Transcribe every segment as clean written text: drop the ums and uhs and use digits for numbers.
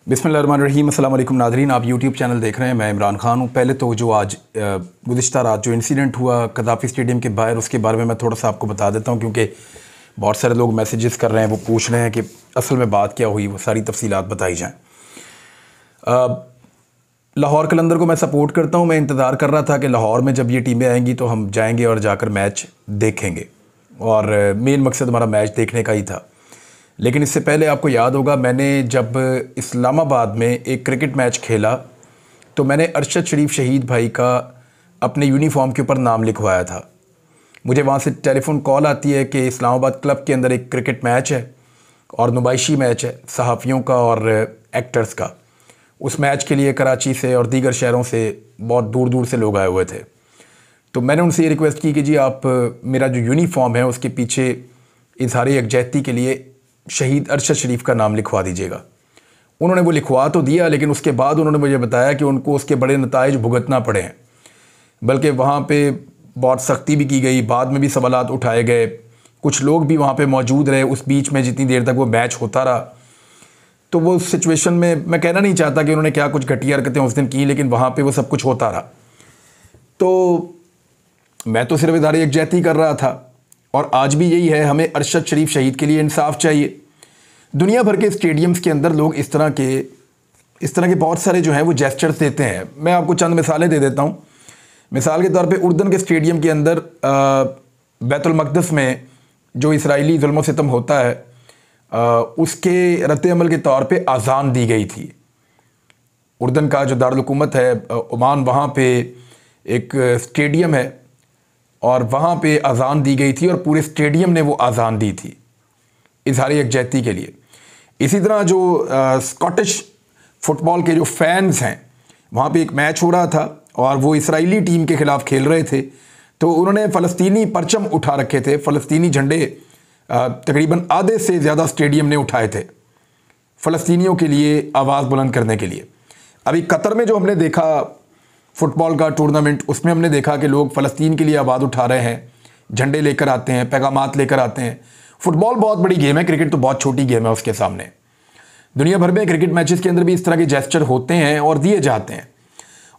बिस्मिल्लाहिर्रहमानिर्रहीम। अस्सलाम वालेकुम नाज़रीन, आप यूट्यूब चैनल देख रहे हैं। मैं इमरान खान हूँ। पहले तो जो आज गुज़िश्ता रात जो इंसिडेंट हुआ कदाफ़ी स्टेडियम के बाहर, उसके बारे में मैं थोड़ा सा आपको बता देता हूँ, क्योंकि बहुत सारे लोग मैसेजेस कर रहे हैं, वो पूछ रहे हैं कि असल में बात क्या हुई, वो सारी तफसीलात बताई जाएँ। लाहौर कलंदर को मैं सपोर्ट करता हूँ। मैं इंतज़ार कर रहा था कि लाहौर में जब ये टीमें आएंगी तो हम जाएंगे और जाकर मैच देखेंगे, और मेन मकसद हमारा मैच देखने का ही था। लेकिन इससे पहले आपको याद होगा, मैंने जब इस्लामाबाद में एक क्रिकेट मैच खेला तो मैंने अरशद शरीफ शहीद भाई का अपने यूनिफॉर्म के ऊपर नाम लिखवाया था। मुझे वहाँ से टेलीफोन कॉल आती है कि इस्लामाबाद क्लब के अंदर एक क्रिकेट मैच है और नुमाइशी मैच है सहाफ़ियों का और एक्टर्स का। उस मैच के लिए कराची से और दीगर शहरों से बहुत दूर दूर से लोग आए हुए थे। तो मैंने उनसे ये रिक्वेस्ट की कि जी आप मेरा जो यूनिफॉर्म है उसके पीछे इज़हार यकजहती के लिए शहीद अरशद शरीफ का नाम लिखवा दीजिएगा। उन्होंने वो लिखवा तो दिया, लेकिन उसके बाद उन्होंने मुझे बताया कि उनको उसके बड़े नताइज भुगतना पड़े हैं, बल्कि वहाँ पे बहुत सख्ती भी की गई, बाद में भी सवालात उठाए गए, कुछ लोग भी वहाँ पे मौजूद रहे उस बीच में जितनी देर तक वो मैच होता रहा। तो वो सिचुएशन में मैं कहना नहीं चाहता कि उन्होंने क्या कुछ घटिया हरकतें उस दिन की, लेकिन वहाँ पर वो सब कुछ होता रहा। तो मैं तो सिर्फ इज़हार यकजहती कर रहा था, और आज भी यही है। हमें अरशद शरीफ शहीद के लिए इंसाफ चाहिए। दुनिया भर के स्टेडियम्स के अंदर लोग इस तरह के बहुत सारे जो हैं वो जेस्चर्स देते हैं। मैं आपको चंद मिसालें दे देता हूँ। मिसाल के तौर पे उर्दन के स्टेडियम के अंदर बैतुल मक़दस में जो इसराइली जुल्म सितम होता है, उसके रद्द अमल के तौर पे अज़ान दी गई थी। उर्दन का जो दारुल हुकूमत है ओमान, वहाँ पे एक स्टेडियम है और वहाँ पे अज़ान दी गई थी और पूरे स्टेडियम ने वो अज़ान दी थी इज़हार यकजहती के लिए। इसी तरह जो स्कॉटिश फुटबॉल के जो फैंस हैं, वहाँ पे एक मैच हो रहा था और वो इसराइली टीम के ख़िलाफ़ खेल रहे थे, तो उन्होंने फ़लस्तीनी परचम उठा रखे थे, फ़लस्तीनी झंडे तकरीबन आधे से ज़्यादा स्टेडियम ने उठाए थे फ़लस्तीनियों के लिए आवाज़ बुलंद करने के लिए। अभी कतर में जो हमने देखा फ़ुटबॉल का टूर्नामेंट, उसमें हमने देखा कि लोग फ़लस्तीन के लिए आवाज़ उठा रहे हैं, झंडे लेकर आते हैं, पैगामात लेकर आते हैं। फ़ुटबॉल बहुत बड़ी गेम है, क्रिकेट तो बहुत छोटी गेम है उसके सामने। दुनिया भर में क्रिकेट मैचेस के अंदर भी इस तरह के जेस्चर होते हैं और दिए जाते हैं,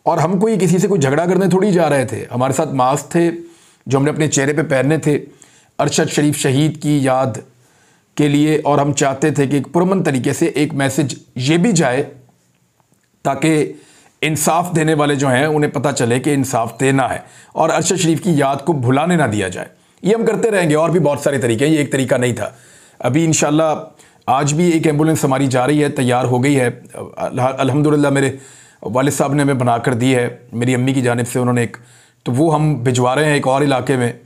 और हम कोई किसी से कोई झगड़ा करने थोड़ी जा रहे थे। हमारे साथ मास्क थे जो हमने अपने चेहरे पे पहनने थे अरशद शरीफ शहीद की याद के लिए, और हम चाहते थे कि एक पुरअमन तरीके से एक मैसेज ये भी जाए ताकि इंसाफ देने वाले जो हैं उन्हें पता चले कि इंसाफ देना है और अरशद शरीफ की याद को भुलाने ना दिया जाए। ये हम करते रहेंगे, और भी बहुत सारे तरीके हैं, ये एक तरीका नहीं था। अभी इंशाल्लाह आज भी एक एम्बुलेंस हमारी जा रही है, तैयार हो गई है अल्हम्दुलिल्लाह। मेरे वालिद साहब ने हमें बना कर दी है, मेरी अम्मी की जानिब से उन्होंने एक, तो वो हम भिजवा रहे हैं एक और इलाके में।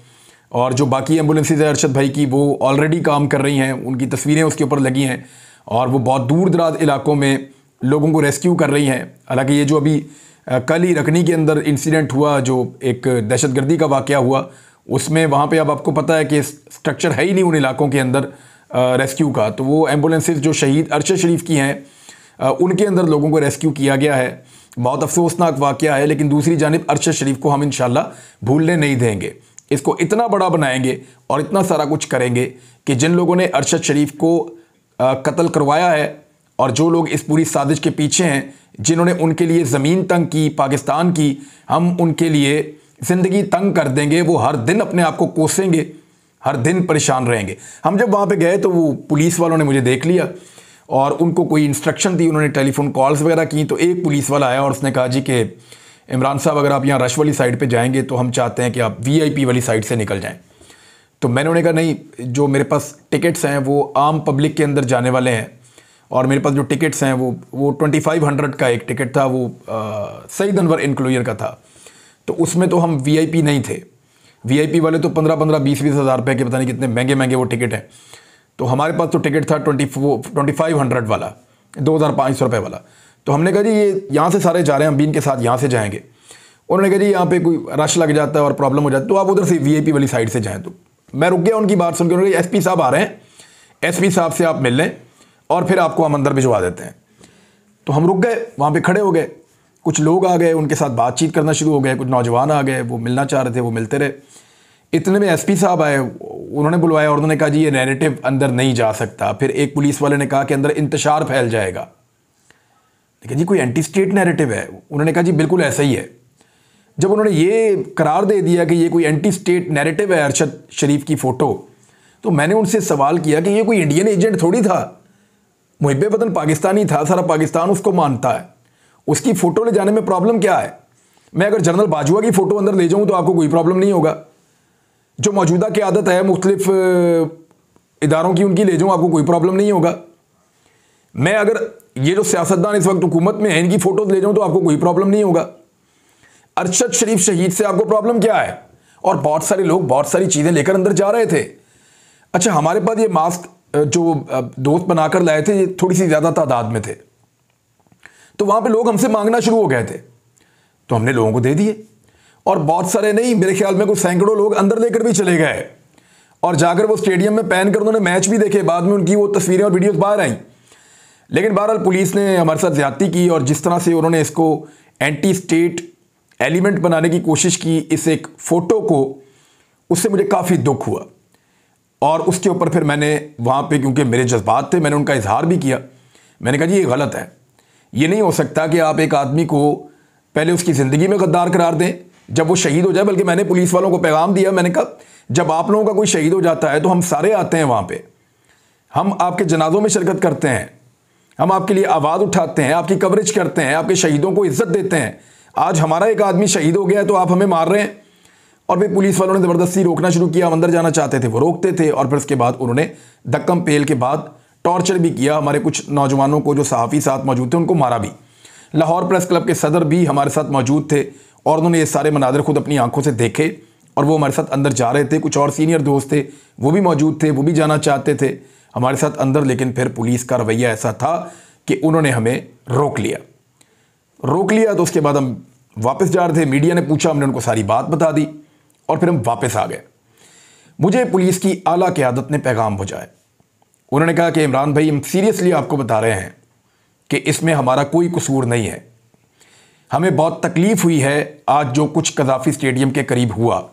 और जो बाकी एम्बुलेंसेज है अरशद भाई की, वो ऑलरेडी काम कर रही हैं, उनकी तस्वीरें उसके ऊपर लगी हैं, और वो बहुत दूर दराज इलाकों में लोगों को रेस्क्यू कर रही हैं। हालांकि ये जो अभी कल ही रकनी के अंदर इंसिडेंट हुआ, जो एक दहशतगर्दी का वाक़या हुआ, उसमें वहाँ पे अब आपको पता है कि स्ट्रक्चर है ही नहीं उन इलाकों के अंदर रेस्क्यू का। तो वो एम्बुलेंसेज जो शहीद अरशद शरीफ की हैं उनके अंदर लोगों को रेस्क्यू किया गया है। बहुत अफसोसनाक वाक़या है, लेकिन दूसरी जानिब अरशद शरीफ को हम इंशाल्लाह भूलने नहीं देंगे। इसको इतना बड़ा बनाएंगे और इतना सारा कुछ करेंगे कि जिन लोगों ने अरशद शरीफ को कत्ल करवाया है और जो लोग इस पूरी साजिश के पीछे हैं, जिन्होंने उनके लिए ज़मीन तंग की पाकिस्तान की, हम उनके लिए ज़िंदगी तंग कर देंगे। वो हर दिन अपने आप को कोसेंगे, हर दिन परेशान रहेंगे। हम जब वहाँ पे गए तो वो पुलिस वालों ने मुझे देख लिया और उनको कोई इंस्ट्रक्शन दी, उन्होंने टेलीफोन कॉल्स वगैरह की। तो एक पुलिस वाला आया और उसने कहा जी कि इमरान साहब, अगर आप यहाँ रश वाली साइड पर जाएँगे तो हम चाहते हैं कि आप VIP वाली साइड से निकल जाएँ। तो मैंने उन्हें कहा नहीं, जो मेरे पास टिकट्स हैं वो आम पब्लिक के अंदर जाने वाले हैं, और मेरे पास जो टिकट्स हैं वो 2500 का एक टिकट था, वो सईद अनवर इंक्लूजर का था। तो उसमें तो हम VIP नहीं थे। VIP वाले तो 15-15, 20-20 हज़ार रुपये के पता नहीं कितने महंगे महंगे वो टिकट हैं। तो हमारे पास तो टिकट था 2500 वाला, 2500 रुपये वाला। तो हमने कहा जी ये यहाँ से सारे जा रहे हैं, हम भी इनके साथ यहाँ से जाएँगे। उन्होंने कहा जी यहाँ पे कोई रश लग जाता है और प्रॉब्लम हो जाती है, तो आप उधर से VIP वाली साइड से जाएँ। तो मैं रुक गया उनकी बात सुन के। उन्होंने कहा SP साहब आ रहे हैं, SP साहब से आप मिल लें और फिर आपको हम अंदर भिजवा देते हैं। तो हम रुक गए, वहाँ पे खड़े हो गए। कुछ लोग आ गए, उनके साथ बातचीत करना शुरू हो गए, कुछ नौजवान आ गए, वो मिलना चाह रहे थे, वो मिलते रहे। इतने में SP साहब आए, उन्होंने बुलवाया और उन्होंने कहा जी ये नैरेटिव अंदर नहीं जा सकता। फिर एक पुलिस वाले ने कहा कि अंदर इंतशार फैल जाएगा। लेकिन जी कोई एंटी स्टेट नैरेटिव है। उन्होंने कहा जी बिल्कुल ऐसा ही है। जब उन्होंने ये करार दे दिया कि ये कोई एंटी स्टेट नैरेटिव है अरशद शरीफ की फ़ोटो, तो मैंने उनसे सवाल किया कि ये कोई इंडियन एजेंट थोड़ी था, मुहिब्बे वतन पाकिस्तानी था, सारा पाकिस्तान उसको मानता है, उसकी फ़ोटो ले जाने में प्रॉब्लम क्या है? मैं अगर जनरल बाजवा की फ़ोटो अंदर ले जाऊँ तो आपको कोई प्रॉब्लम नहीं होगा। जो मौजूदा की आदत है मुख्तलिफ इदारों की, उनकी ले जाऊँ, आपको कोई प्रॉब्लम नहीं होगा। मैं अगर ये जो सियासतदान इस वक्त हुकूमत में है इनकी फ़ोटोज़ ले जाऊँ तो आपको कोई प्रॉब्लम नहीं होगा। अरशद शरीफ शहीद से आपको प्रॉब्लम क्या है? और बहुत सारे लोग बहुत सारी चीज़ें लेकर अंदर जा रहे थे। अच्छा, हमारे पास ये मास्क जो दोस्त बनाकर लाए थे ये थोड़ी सी ज़्यादा तादाद में थे, तो वहाँ पे लोग हमसे मांगना शुरू हो गए थे, तो हमने लोगों को दे दिए। और बहुत सारे नहीं, मेरे ख्याल में कुछ सैकड़ों लोग अंदर लेकर भी चले गए और जाकर वो स्टेडियम में पहन कर उन्होंने मैच भी देखे। बाद में उनकी वो तस्वीरें और वीडियोस बाहर आई। लेकिन बहरहाल पुलिस ने हमारे साथ ज़्यादती की और जिस तरह से उन्होंने इसको एंटी स्टेट एलिमेंट बनाने की कोशिश की इस एक फ़ोटो को, उससे मुझे काफ़ी दुख हुआ। और उसके ऊपर फिर मैंने वहाँ पे, क्योंकि मेरे जज्बात थे, मैंने उनका इजहार भी किया। मैंने कहा जी ये गलत है, ये नहीं हो सकता कि आप एक आदमी को पहले उसकी ज़िंदगी में गद्दार करार दें जब वो शहीद हो जाए। बल्कि मैंने पुलिस वालों को पैगाम दिया, मैंने कहा जब आप लोगों का कोई शहीद हो जाता है तो हम सारे आते हैं वहाँ पे, हम आपके जनाजों में शिरकत करते हैं, हम आपके लिए आवाज़ उठाते हैं, आपकी कवरेज करते हैं, आपके शहीदों को इज्जत देते हैं। आज हमारा एक आदमी शहीद हो गया है तो आप हमें मार रहे हैं। और फिर पुलिस वालों ने ज़बरदस्ती रोकना शुरू किया। हम अंदर जाना चाहते थे, वो रोकते थे। और फिर उसके बाद उन्होंने धक्कम पेल के बाद टॉर्चर भी किया। हमारे कुछ नौजवानों को जो सहाफ़ी साथ मौजूद थे उनको मारा भी। लाहौर प्रेस क्लब के सदर भी हमारे साथ मौजूद थे और उन्होंने ये सारे मनाज़िर खुद अपनी आंखों से देखे और वो हमारे साथ अंदर जा रहे थे। कुछ और सीनियर दोस्त थे, वो भी मौजूद थे, वो भी जाना चाहते थे हमारे साथ अंदर। लेकिन फिर पुलिस का रवैया ऐसा था कि उन्होंने हमें रोक लिया। तो उसके बाद हम वापस जा रहे थे, मीडिया ने पूछा, हमने उनको सारी बात बता दी और फिर हम वापस आ गए। मुझे पुलिस की आला क़यादत ने पैगाम पहुंचाया। उन्होंने कहा कि इमरान भाई, हम सीरियसली आपको बता रहे हैं कि इसमें हमारा कोई कसूर नहीं है। हमें बहुत तकलीफ़ हुई है आज जो कुछ कज़ाफ़ी स्टेडियम के करीब हुआ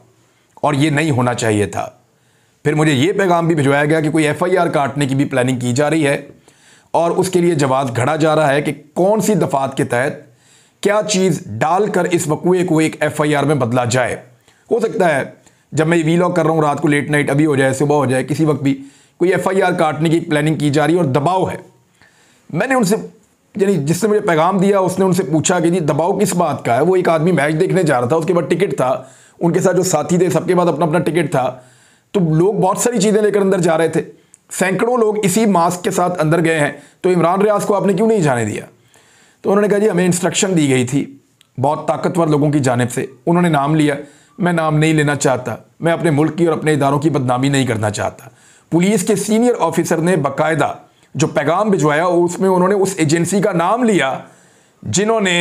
और ये नहीं होना चाहिए था। फिर मुझे ये पैगाम भी भिजवाया गया कि कोई FIR काटने की भी प्लानिंग की जा रही है और उसके लिए जवाब घड़ा जा रहा है कि कौन सी दफ़ात के तहत क्या चीज़ डालकर इस वक़ूए को एक FIR में बदला जाए। हो सकता है जब मैं वीलॉग कर रहा हूँ रात को लेट नाइट, अभी हो जाए, सुबह हो जाए, किसी वक्त भी कोई FIR काटने की प्लानिंग की जा रही है और दबाव है। मैंने उनसे, यानी जिसने मुझे पैगाम दिया, उसने उनसे पूछा कि जी दबाव किस बात का है। वो एक आदमी मैच देखने जा रहा था, उसके बाद टिकट था, उनके साथ जो साथी थे सबके बाद अपना अपना टिकट था, तो लोग बहुत सारी चीज़ें लेकर अंदर जा रहे थे। सैकड़ों लोग इसी मास्क के साथ अंदर गए हैं, तो इमरान रियाज को आपने क्यों नहीं जाने दिया? तो उन्होंने कहा जी हमें इंस्ट्रक्शन दी गई थी बहुत ताकतवर लोगों की जानिब से। उन्होंने नाम लिया, मैं नाम नहीं लेना चाहता, मैं अपने मुल्क की और अपने इदारों की बदनामी नहीं करना चाहता। पुलिस के सीनियर ऑफिसर ने बाकायदा जो पैगाम भिजवाया उसमें उन्होंने उस एजेंसी का नाम लिया जिन्होंने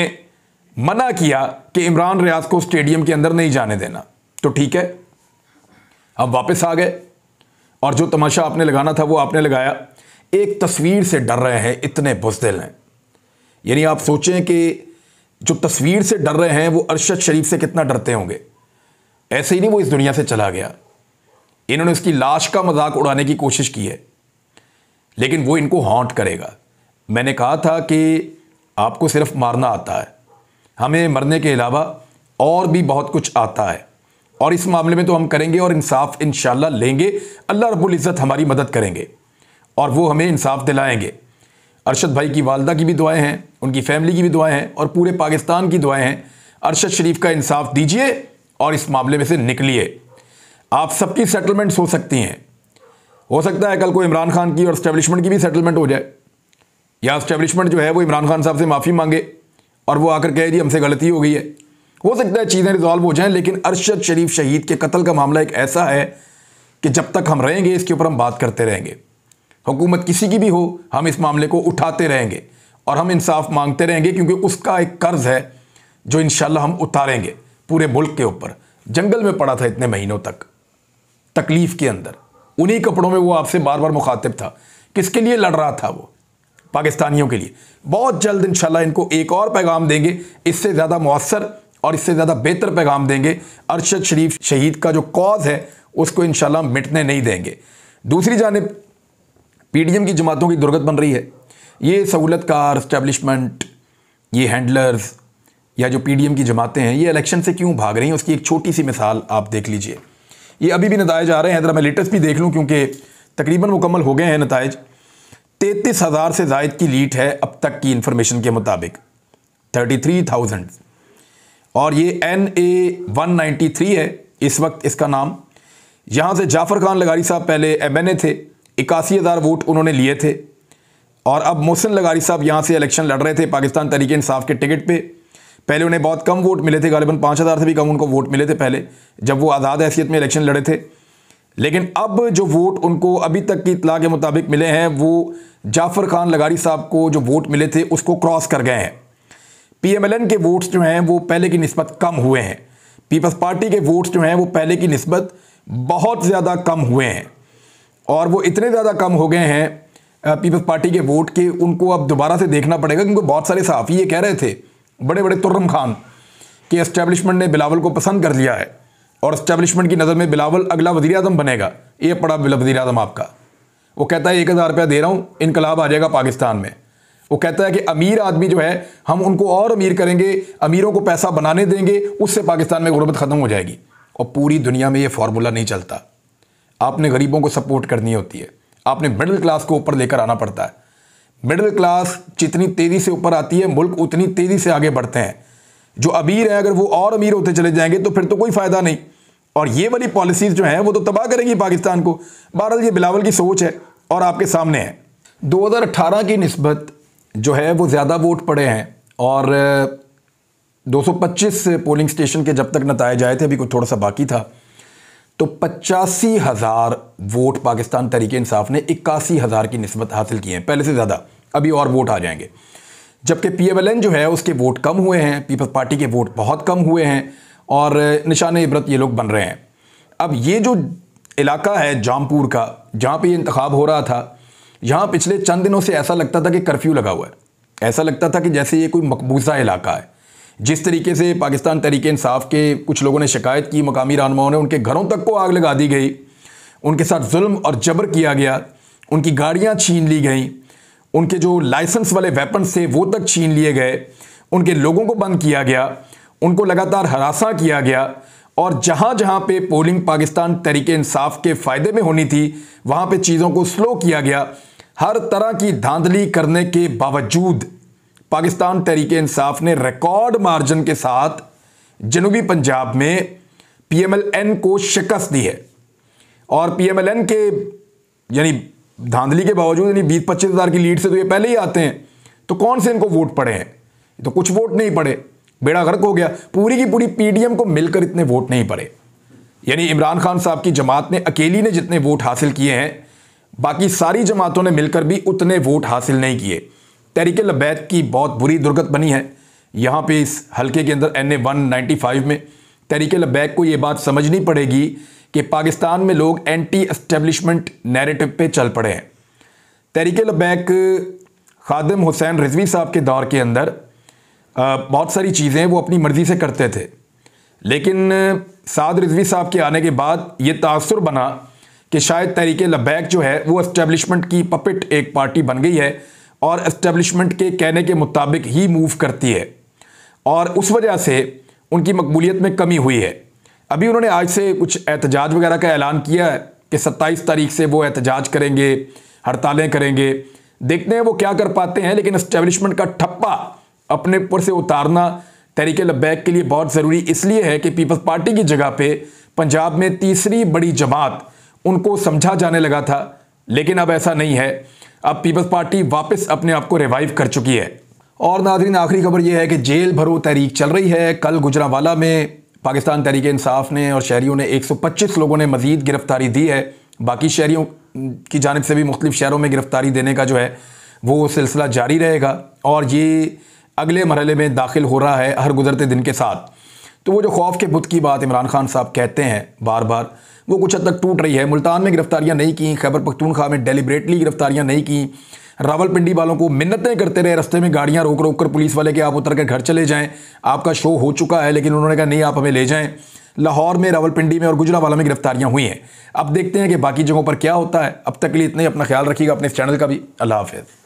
मना किया कि इमरान रियाज को स्टेडियम के अंदर नहीं जाने देना। तो ठीक है, अब वापस आ गए और जो तमाशा आपने लगाना था वो आपने लगाया। एक तस्वीर से डर रहे हैं, इतने बुज़दिल हैं। यानी आप सोचें कि जो तस्वीर से डर रहे हैं वो अरशद शरीफ से कितना डरते होंगे। ऐसे ही नहीं वो इस दुनिया से चला गया, इन्होंने उसकी लाश का मजाक उड़ाने की कोशिश की है, लेकिन वो इनको हॉन्ट करेगा। मैंने कहा था कि आपको सिर्फ मारना आता है, हमें मरने के अलावा और भी बहुत कुछ आता है और इस मामले में तो हम करेंगे और इंसाफ इंशाल्लाह लेंगे। अल्लाह रब्बुल इज़्ज़त हमारी मदद करेंगे और वो हमें इंसाफ दिलाएंगे। अरशद भाई की वालदा की भी दुआएं हैं, उनकी फैमिली की भी दुआएं हैं और पूरे पाकिस्तान की दुआएं हैं। अरशद शरीफ का इंसाफ दीजिए और इस मामले में से निकलिए। आप सबकी सेटलमेंट्स हो सकती हैं, हो सकता है कल को इमरान खान की और एस्टेब्लिशमेंट की भी सेटलमेंट हो जाए, या एस्टेब्लिशमेंट जो है वो इमरान खान साहब से माफ़ी मांगे और वो आकर कहे जी हमसे गलती हो गई है। हो सकता है चीज़ें रिजॉल्व हो जाएं, लेकिन अरशद शरीफ शहीद के कत्ल का मामला एक ऐसा है कि जब तक हम रहेंगे इसके ऊपर हम बात करते रहेंगे। हुकूमत किसी की भी हो, हम इस मामले को उठाते रहेंगे और हम इंसाफ मांगते रहेंगे, क्योंकि उसका एक कर्ज है जो इंशाल्लाह हम उतारेंगे पूरे मुल्क के ऊपर। जंगल में पड़ा था इतने महीनों तक, तकलीफ़ के अंदर, उन्हीं कपड़ों में वो आपसे बार बार मुखातिब था। किसके लिए लड़ रहा था वो? पाकिस्तानियों के लिए। बहुत जल्द इंशाल्लाह इनको एक और पैगाम देंगे, इससे ज़्यादा मौसर और इससे ज़्यादा बेहतर पैगाम देंगे। अरशद शरीफ शहीद का जो कॉज है उसको इंशाल्लाह मिटने नहीं देंगे। दूसरी जानिब PDM की जमातों की दुर्गत बन रही है। ये सहूलत कार, एस्टेब्लिशमेंट, ये हैंडलर्स या जो पीडीएम की जमातें हैं, ये इलेक्शन से क्यों भाग रही हैं, उसकी एक छोटी सी मिसाल आप देख लीजिए। ये अभी भी नताइज आ रहे हैं, ज़रा मैं लेटेस्ट भी देख लूँ क्योंकि तकरीबन मुकम्मल हो गए हैं नताइज। 33,000 से ज़ायद की लीड है अब तक की इंफॉर्मेशन के मुताबिक, 33,000। और ये NA-193 है इस वक्त इसका नाम। यहाँ से जाफ़र खान लगारी साहब पहले MNA थे, 81,000 वोट उन्होंने लिए थे। और अब मोहसिन लगारी साहब यहाँ से इलेक्शन लड़ रहे थे पाकिस्तान तहरीक इंसाफ के टिकट पे। पहले उन्हें बहुत कम वोट मिले थे, गालिबन 5,000 से भी कम उनको वोट मिले थे पहले जब वो आज़ाद हैसियत में इलेक्शन लड़े थे। लेकिन अब जो वोट उनको अभी तक की इतला के मुताबिक मिले हैं वो जाफ़र खान लगारी साहब को जो वोट मिले थे उसको क्रॉस कर गए हैं। PMLN के वोट्स जो हैं वो पहले की निस्बत कम हुए हैं। पीपल्स पार्टी के वोट्स जो हैं वो पहले की निस्बत बहुत ज़्यादा कम हुए हैं। और वो इतने ज़्यादा कम हो गए हैं पीपल्स पार्टी के वोट के, उनको अब दोबारा से देखना पड़ेगा। क्योंकि बहुत सारे सहाफ़ी ये कह रहे थे, बड़े बड़े तुर्रम खान, कि एस्टेब्लिशमेंट ने बिलावल को पसंद कर लिया है और एस्टेब्लिशमेंट की नज़र में बिलावल अगला वज़ीर आज़म बनेगा। ये पड़ा वज़ीर आज़म आपका। वो कहता है 1,000 रुपया दे रहा हूँ, इनकलाब आ जाएगा पाकिस्तान में। वो कहता है कि अमीर आदमी जो है हम उनको और अमीर करेंगे, अमीरों को पैसा बनाने देंगे, उससे पाकिस्तान में गुर्बत ख़त्म हो जाएगी। और पूरी दुनिया में ये फार्मूला नहीं चलता। आपने गरीबों को सपोर्ट करनी होती है, आपने मिडिल क्लास को ऊपर लेकर आना पड़ता है। मिडिल क्लास जितनी तेज़ी से ऊपर आती है, मुल्क उतनी तेज़ी से आगे बढ़ते हैं। जो अमीर हैं अगर वो और अमीर होते चले जाएंगे तो फिर तो कोई फ़ायदा नहीं। और ये वाली पॉलिसीज़ जो हैं वो तो तबाह करेंगी पाकिस्तान को। बहरहाल ये बिलावल की सोच है और आपके सामने है। 2018 की निस्बत जो है वो ज़्यादा वोट पड़े हैं और 225 पोलिंग स्टेशन के जब तक नताए जाए थे, अभी कुछ थोड़ा सा बाकी था, तो 85,000 वोट पाकिस्तान तहरीक इंसाफ ने 81,000 की निस्बत हासिल की है, पहले से ज़्यादा। अभी और वोट आ जाएंगे। जबकि PMLN जो है उसके वोट कम हुए हैं, पीपल्स पार्टी के वोट बहुत कम हुए हैं और निशान इबरत ये लोग बन रहे हैं। अब ये जो इलाका है जामपुर का, जहाँ पे ये इंतखाब हो रहा था, यहाँ पिछले चंद दिनों से ऐसा लगता था कि कर्फ्यू लगा हुआ है। ऐसा लगता था कि जैसे ये कोई मकबूजा इलाका है। जिस तरीके से पाकिस्तान तहरीक इंसाफ के कुछ लोगों ने शिकायत की, मकामी रहनुमाओं ने, उनके घरों तक को आग लगा दी गई, उनके साथ जुल्म और जबर किया गया, उनकी गाड़ियाँ छीन ली गई, उनके जो लाइसेंस वाले वेपन्स थे वो तक छीन लिए गए, उनके लोगों को बंद किया गया, उनको लगातार हरासा किया गया। और जहाँ जहाँ पे पोलिंग पाकिस्तान तहरीक इंसाफ के फ़ायदे में होनी थी वहाँ पे चीज़ों को स्लो किया गया। हर तरह की धांधली करने के बावजूद पाकिस्तान तहरीक इंसाफ ने रिकॉर्ड मार्जिन के साथ जनूबी पंजाब में PMLN को शिकस्त दी है। और PMLN के यानी धांधली के बावजूद यानी 20-25 हज़ार की लीड से तो ये पहले ही आते हैं, तो कौन से इनको वोट पड़े हैं? तो कुछ वोट नहीं पड़े, बेड़ा गर्क हो गया। पूरी की पूरी PDM को मिलकर इतने वोट नहीं पड़े। यानी इमरान खान साहब की जमात ने अकेली ने जितने वोट हासिल किए हैं, बाकी सारी जमातों ने मिलकर भी उतने वोट हासिल नहीं किए। तहरीक लबैक की बहुत बुरी दुर्गत बनी है यहाँ पे इस हल्के के अंदर NA-195 में। तहरीक लबैक को ये बात समझनी पड़ेगी कि पाकिस्तान में लोग एंटी एस्टेब्लिशमेंट नैरेटिव पे चल पड़े हैं। तहरीक लबैक खादिम हुसैन रिजवी साहब के दौर के अंदर बहुत सारी चीज़ें वो अपनी मर्ज़ी से करते थे, लेकिन साद रिजवी साहब के आने के बाद ये तासुर बना कि शायद तहरीक लबैक जो है वो एस्टेब्लिशमेंट की पपेट एक पार्टी बन गई है और एस्टेब्लिशमेंट के कहने के मुताबिक ही मूव करती है और उस वजह से उनकी मकबूलियत में कमी हुई है। अभी उन्होंने आज से कुछ एहतजाज वगैरह का ऐलान किया है कि 27 तारीख से वो एहतजाज करेंगे, हड़तालें करेंगे। देखते हैं वो क्या कर पाते हैं। लेकिन एस्टेब्लिशमेंट का ठप्पा अपने ऊपर से उतारना तहरीक लबैक के लिए बहुत ज़रूरी इसलिए है कि पीपल्स पार्टी की जगह पे पंजाब में तीसरी बड़ी जमात उनको समझा जाने लगा था, लेकिन अब ऐसा नहीं है। अब पीपल्स पार्टी वापस अपने आप को रिवाइव कर चुकी है। और नाज़रीन, आखिरी खबर यह है कि जेल भरो तहरीक चल रही है। कल गुजरांवाला में पाकिस्तान तहरीक इंसाफ ने और शहरियों ने 125 लोगों ने मज़ीद गिरफ्तारी दी है। बाकी शहरियों की जानिब से भी मुख्तलिफ शहरों में गिरफ्तारी देने का जो है वो सिलसिला जारी रहेगा और ये अगले मरहले में दाखिल हो रहा है हर गुजरते दिन के साथ। तो वो जो खौफ के बुत की बात इमरान खान साहब कहते हैं बार बार, वो कुछ हद तक टूट रही है। मुल्तान में गिरफ्तारियां नहीं की, खैबर पख्तूनख्वा में डेलिब्रेटली गिरफ्तारियां नहीं की, रावलपिंडी वालों को मिन्नतें करते रहे, रास्ते में गाड़ियां रोक रोक कर पुलिस वाले के आप उतर कर घर चले जाएं, आपका शो हो चुका है, लेकिन उन्होंने कहा नहीं आप हमें ले जाएं। लाहौर में, रावलपिंडी में और गुजरांवाला में गिरफ्तारियां हुई हैं। अब देखते हैं कि बाकी जगहों पर क्या होता है। अब तक के लिए इतना ही। अपना ख्याल रखिएगा, अपने इस चैनल का भी। अल्लाह हाफ़िज़।